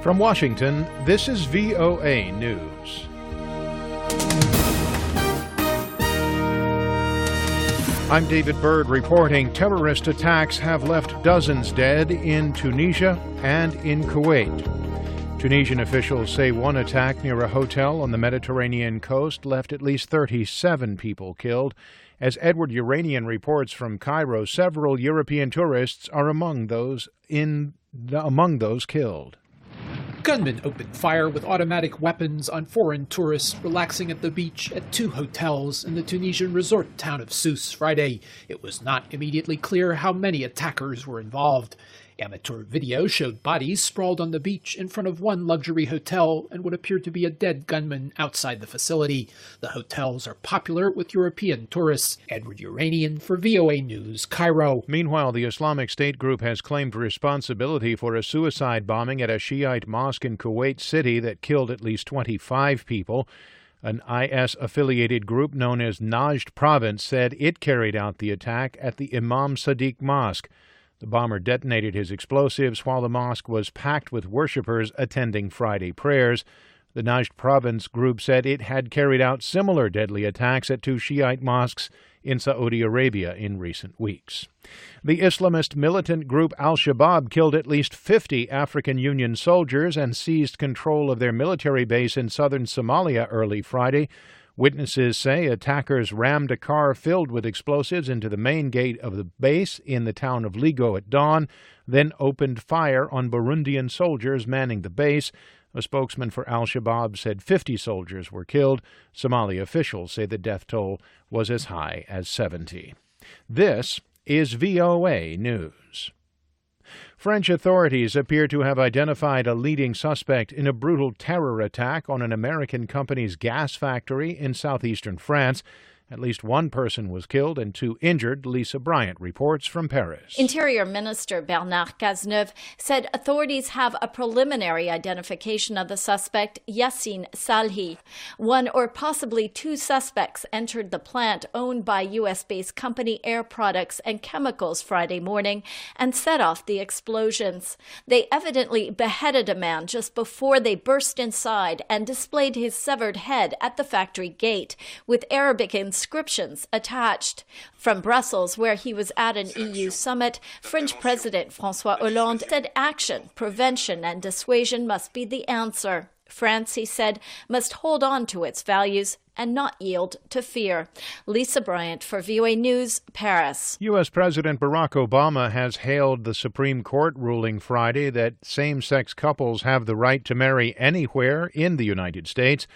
From Washington, this is VOA News. I'm David Byrd reporting terrorist attacks have left dozens dead in Tunisia and in Kuwait. Tunisian officials say one attack near a hotel on the Mediterranean coast left at least 37 people killed. As Edward Yeranian reports from Cairo, several European tourists are among those killed. Gunmen opened fire with automatic weapons on foreign tourists relaxing at the beach at two hotels in the Tunisian resort town of Sousse Friday. It was not immediately clear how many attackers were involved. Amateur video showed bodies sprawled on the beach in front of one luxury hotel and what appeared to be a dead gunman outside the facility. The hotels are popular with European tourists. Edward Yeranian for VOA News, Cairo. Meanwhile, the Islamic State group has claimed responsibility for a suicide bombing at a Shiite mosque in Kuwait City that killed at least 25 people. An IS-affiliated group known as Najd Province said it carried out the attack at the Imam Sadiq Mosque. The bomber detonated his explosives while the mosque was packed with worshippers attending Friday prayers. The Najd Province group said it had carried out similar deadly attacks at two Shiite mosques in Saudi Arabia in recent weeks. The Islamist militant group Al-Shabaab killed at least 50 African Union soldiers and seized control of their military base in southern Somalia early Friday. Witnesses say attackers rammed a car filled with explosives into the main gate of the base in the town of Ligo at dawn, then opened fire on Burundian soldiers manning the base. A spokesman for Al-Shabaab said 50 soldiers were killed. Somali officials say the death toll was as high as 70. This is VOA News. French authorities appear to have identified a leading suspect in a brutal terror attack on an American company's gas factory in southeastern France. At least one person was killed and two injured, Lisa Bryant reports from Paris. Interior Minister Bernard Cazeneuve said authorities have a preliminary identification of the suspect, Yassine Salhi. One or possibly two suspects entered the plant owned by U.S.-based company Air Products and Chemicals Friday morning and set off the explosions. They evidently beheaded a man just before they burst inside and displayed his severed head at the factory gate, with Arabic inscriptions attached. From Brussels, where he was at an EU summit, French President François Hollande said action, prevention, and dissuasion must be the answer. France, he said, must hold on to its values and not yield to fear. Lisa Bryant for VOA News, Paris. U.S. President Barack Obama has hailed the Supreme Court ruling Friday that same-sex couples have the right to marry anywhere in the United States.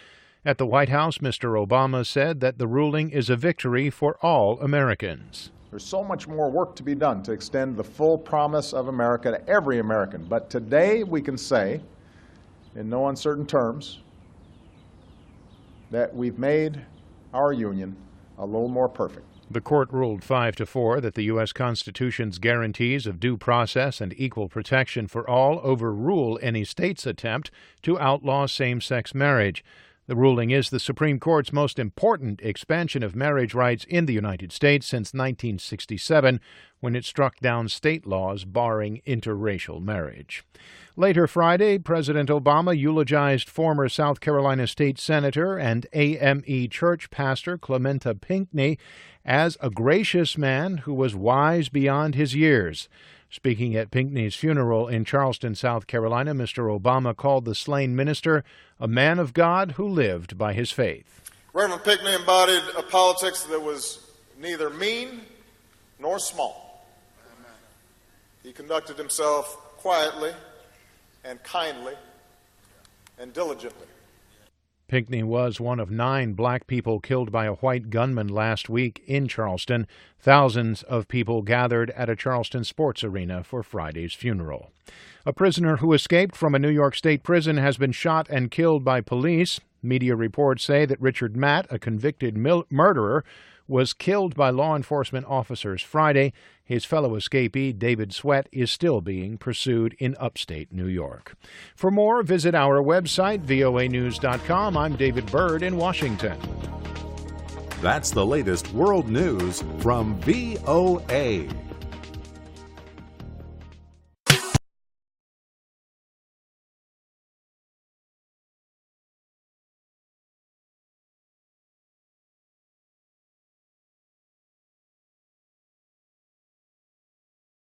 At the White House, Mr. Obama said that the ruling is a victory for all Americans. There's so much more work to be done to extend the full promise of America to every American. But today we can say, in no uncertain terms, that we've made our union a little more perfect. The court ruled 5-4 that the U.S. Constitution's guarantees of due process and equal protection for all overrule any state's attempt to outlaw same-sex marriage. The ruling is the Supreme Court's most important expansion of marriage rights in the United States since 1967, when it struck down state laws barring interracial marriage. Later Friday, President Obama eulogized former South Carolina State Senator and AME church pastor Clementa Pinckney as a gracious man who was wise beyond his years. Speaking at Pinckney's funeral in Charleston, South Carolina, Mr. Obama called the slain minister a man of God who lived by his faith. Reverend Pinckney embodied a politics that was neither mean nor small. He conducted himself quietly and kindly and diligently. Pinckney was one of 9 black people killed by a white gunman last week in Charleston. Thousands of people gathered at a Charleston sports arena for Friday's funeral. A prisoner who escaped from a New York State prison has been shot and killed by police. Media reports say that Richard Matt, a convicted murderer, was killed by law enforcement officers Friday. His fellow escapee, David Sweat, is still being pursued in upstate New York. For more, visit our website, voanews.com. I'm David Byrd in Washington. That's the latest world news from VOA.